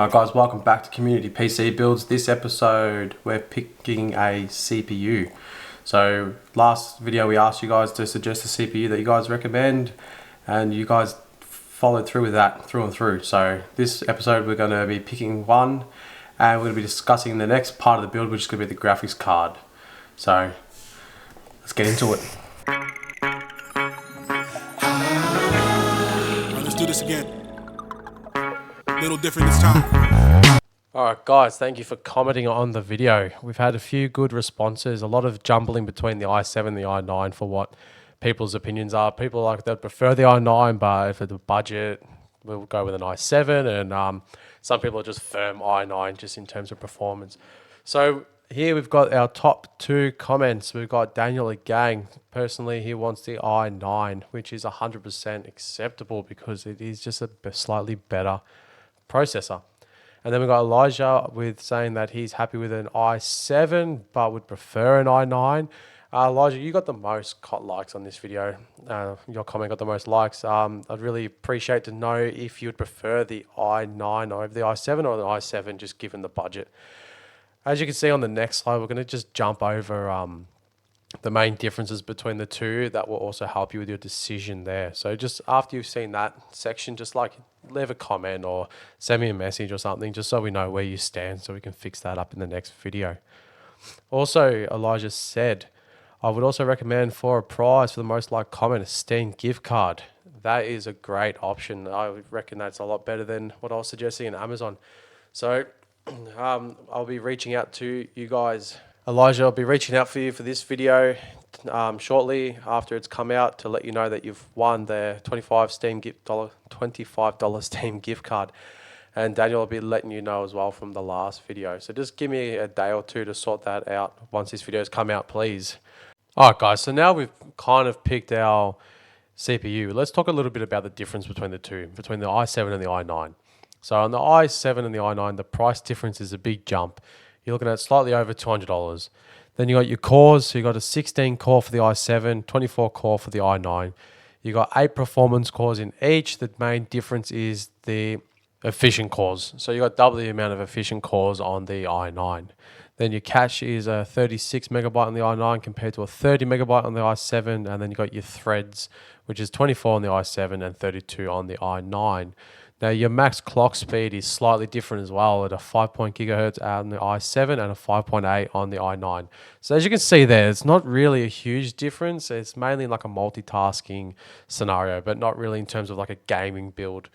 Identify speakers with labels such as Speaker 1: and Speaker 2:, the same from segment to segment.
Speaker 1: Guys, welcome back to Community PC Builds. This episode we're picking a CPU. So last video we asked you guys to suggest a CPU that you guys recommend, and you guys followed through with that through and through. So this episode we're going to be picking one, and we're going to be discussing the next part of the build, which is going to be the graphics card. So let's get into it.
Speaker 2: Let's do this again. A little different this time.
Speaker 3: Alright guys, thank you for commenting on the video. We've had a few good responses, a lot of jumbling between the i7 and the i9 for what people's opinions are. People like that prefer the i9, but for the budget, we'll go with an i7, and some people are just firm i9 just in terms of performance. So here we've got our top two comments. We've got Daniel Gang. Personally, he wants the i9, which is 100% acceptable because it is just a slightly better processor. And then we've got Elijah with saying that he's happy with an i7 but would prefer an i9. Elijah, you got the most likes on this video. Your comment got the most likes. I'd really appreciate to know if you would prefer the i9 over the i7 or the i7, just given the budget. As you can see on the next slide, we're going to just jump over the main differences between the two that will also help you with your decision there. So just after you've seen that section, just like leave a comment or send me a message or something, just so we know where you stand, so we can fix that up in the next video. Also, Elijah said, I would also recommend for a prize for the most liked comment, a Steam gift card. That is a great option. I would reckon that's a lot better than what I was suggesting in Amazon. So I'll be reaching out to you guys. Elijah, I'll be reaching out for you for this video shortly after it's come out to let you know that you've won the $25 Steam gift card. And Daniel will be letting you know as well from the last video. So just give me a day or two to sort that out once this video's come out, please. Alright guys, so now we've kind of picked our CPU. Let's talk a little bit about the difference between the two, between the i7 and the i9. So on the i7 and the i9, the price difference is a big jump. You're looking at slightly over $200. Then you got your cores. So you got a 16 core for the i7, 24 core for the i9. You got 8 performance cores in each. The main difference is the efficient cores. So you got double the amount of efficient cores on the i9. Then your cache is a 36 megabyte on the i9 compared to a 30 megabyte on the i7. And then you got your threads, which is 24 on the i7 and 32 on the i9. Now your max clock speed is slightly different as well, at a 5.0 gigahertz on the i7 and a 5.8 on the i9. So as you can see there, it's not really a huge difference. It's mainly like a multitasking scenario, but not really in terms of like a gaming build.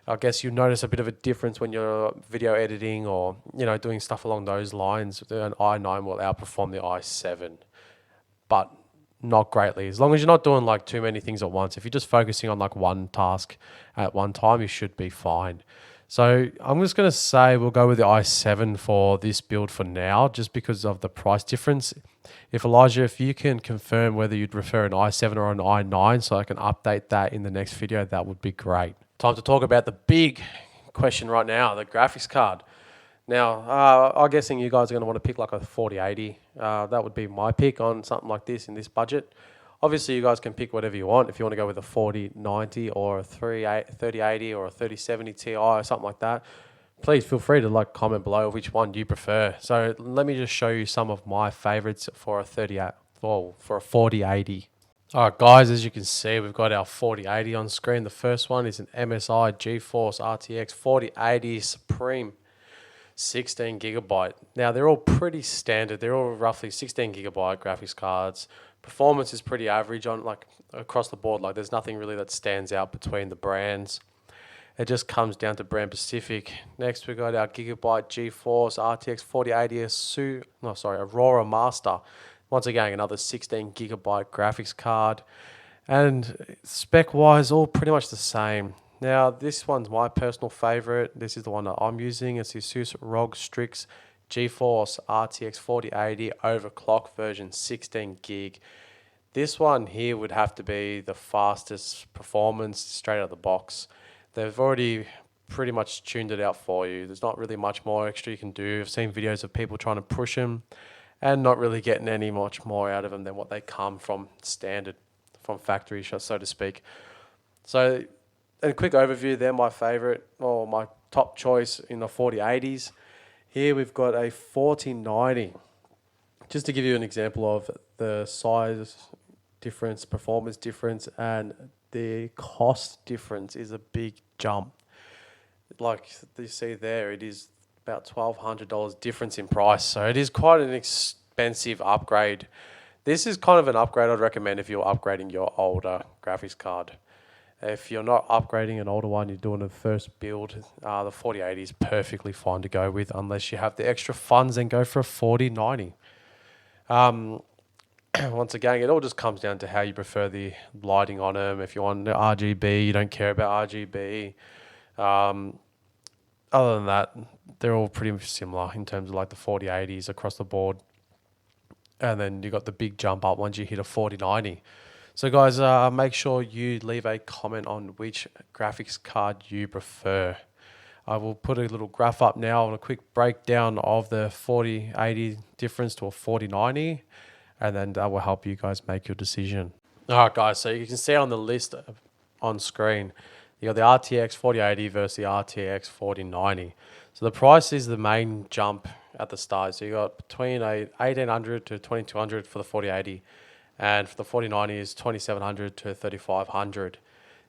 Speaker 3: I guess you notice a bit of a difference when you're video editing or doing stuff along those lines. An i9 will outperform the i7, but not greatly. As long as you're not doing like too many things at once. If you're just focusing on like one task at one time, you should be fine. So I'm just going to say we'll go with the i7 for this build for now, just because of the price difference. If Elijah, if you can confirm whether you'd prefer an i7 or an i9 so I can update that in the next video, that would be great. Time to talk about the big question right now, the graphics card. Now, I'm guessing you guys are going to want to pick like a 4080. That would be my pick on something like this in this budget. Obviously, you guys can pick whatever you want. If you want to go with a 4090 or a 3080 or a 3070 Ti or something like that, please feel free to comment below which one do you prefer. So let me just show you some of my favorites for a 4080. All right, guys, as you can see, we've got our 4080 on screen. The first one is an MSI GeForce RTX 4080 Supreme. 16 gigabyte. Now they're all pretty standard. They're all roughly 16 gigabyte graphics cards. Performance is pretty average on across the board. There's nothing really that stands out between the brands. It just comes down to brand specific. Next we got our Gigabyte GeForce RTX 4080 Aurora Master. Once again, another 16 gigabyte graphics card. And spec wise, all pretty much the same. Now, this one's my personal favorite. This is the one that I'm using. It's the Asus ROG Strix GeForce RTX 4080 overclock version 16 gig. This one here would have to be the fastest performance straight out of the box. They've already pretty much tuned it out for you. There's not really much more extra you can do. I've seen videos of people trying to push them and not really getting any much more out of them than what they come from standard, from factory, so to speak. So, a quick overview, they're my favorite, or my top choice in the 4080s. Here we've got a 4090. Just to give you an example of the size difference, performance difference, and the cost difference is a big jump. Like you see there, it is about $1,200 difference in price. So it is quite an expensive upgrade. This is kind of an upgrade I'd recommend if you're upgrading your older graphics card. If you're not upgrading an older one, you're doing a first build, the 4080 is perfectly fine to go with, unless you have the extra funds, then go for a 4090. Once again, it all just comes down to how you prefer the lighting on them. If you want the RGB, you don't care about RGB. Other than that, they're all pretty similar in terms of like the 4080s across the board. And then you got the big jump up once you hit a 4090. So guys, make sure you leave a comment on which graphics card you prefer. I will put a little graph up now on a quick breakdown of the 4080 difference to a 4090, and then that will help you guys make your decision. All right, guys, so you can see on the list on screen, you got the RTX 4080 versus the RTX 4090. So the price is the main jump at the start. So you got between $1,800 to $2,200 for the 4080. And for the 4090 is $2,700 to $3,500.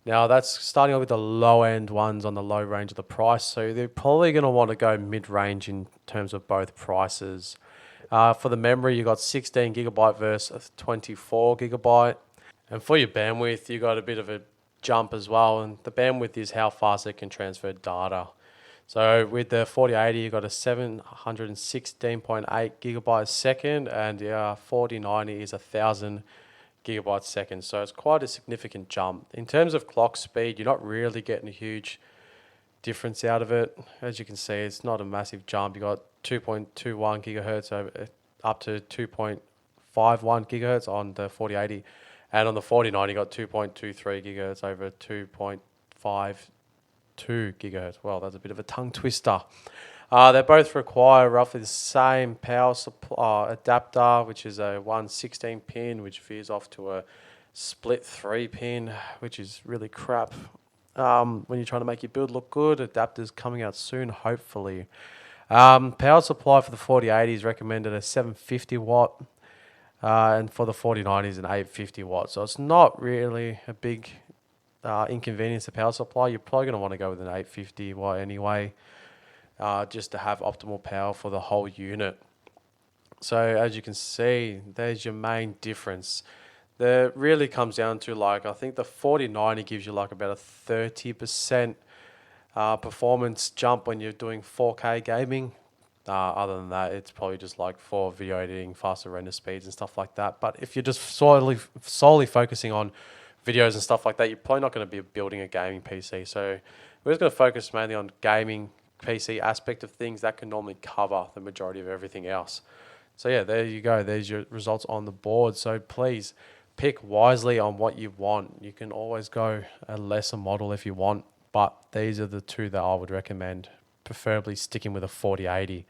Speaker 3: Now that's starting off with the low end ones on the low range of the price. So they're probably going to want to go mid range in terms of both prices. For the memory, you got 16 gigabyte versus 24 gigabyte. And for your bandwidth, you got a bit of a jump as well. And the bandwidth is how fast it can transfer data. So with the 4080, you got a 716.8 gigabytes a second, and the 4090 is 1,000 gigabytes a second. So it's quite a significant jump. In terms of clock speed, you're not really getting a huge difference out of it. As you can see, it's not a massive jump. You got 2.21 gigahertz up to 2.51 gigahertz on the 4080, and on the 4090, you got 2.23 gigahertz over 2.52 gigahertz. Well, that's a bit of a tongue twister. They both require roughly the same power supply adapter, which is a 116 pin, which veers off to a split 3 pin, which is really crap. When you're trying to make your build look good, adapters coming out soon, hopefully. Power supply for the 4080 is recommended a 750 watt, and for the 4090 is an 850 watt. So it's not really a big inconvenience the power supply. You're probably going to want to go with an 850 watt anyway, just to have optimal power for the whole unit. So as you can see, there's your main difference. There really comes down to, like, I think the 4090 gives you like about a 30% performance jump when you're doing 4K gaming. Other than that, it's probably just like for video editing, faster render speeds and stuff like that. But if you're just solely focusing on videos and stuff like that, you're probably not going to be building a gaming PC. So we're just going to focus mainly on gaming PC aspect of things that can normally cover the majority of everything else. So yeah, there you go. There's your results on the board. So please pick wisely on what you want. You can always go a lesser model if you want, but these are the two that I would recommend, preferably sticking with a 4080.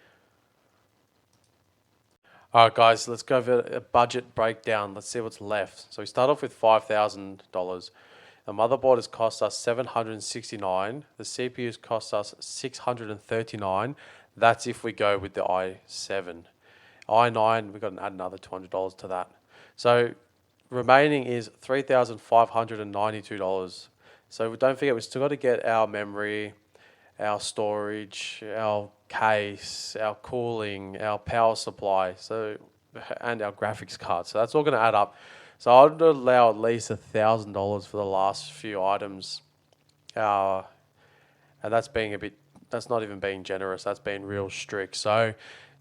Speaker 3: All right, guys, let's go over a budget breakdown. Let's see what's left. So we start off with $5,000. The motherboard has cost us $769. The CPU's cost us $639. That's if we go with the i7. i9, we've got to add another $200 to that. So remaining is $3,592. So don't forget, we've still got to get our memory, our storage, our case, our cooling, our power supply, and our graphics card. So that's all going to add up. So I'd allow at least $1,000 for the last few items, and that's not even being generous. That's being real strict. So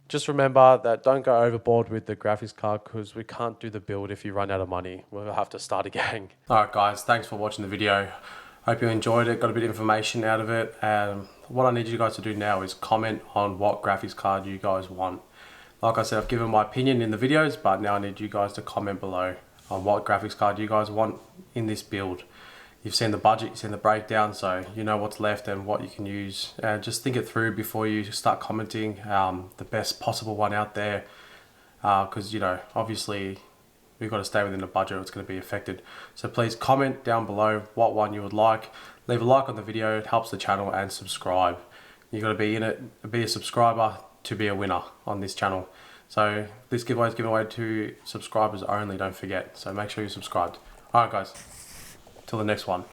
Speaker 3: just remember that don't go overboard with the graphics card, because we can't do the build if you run out of money. We'll have to start again. All right, guys, thanks for watching the video. Hope you enjoyed it, got a bit of information out of it. What I need you guys to do now is comment on what graphics card you guys want. Like I said, I've given my opinion in the videos, but now I need you guys to comment below on what graphics card you guys want in this build. You've seen the budget, you've seen the breakdown, so you know what's left and what you can use. And just think it through before you start commenting the best possible one out there, because you know, obviously we've got to stay within the budget or it's going to be affected. So please comment down below what one you would like. Leave a like on the video, it helps the channel, and subscribe.
Speaker 1: You got to be in it, be a subscriber to be a winner on this channel. So this giveaway is given away to subscribers only, don't forget. So make sure you're subscribed. Alright guys, till the next one.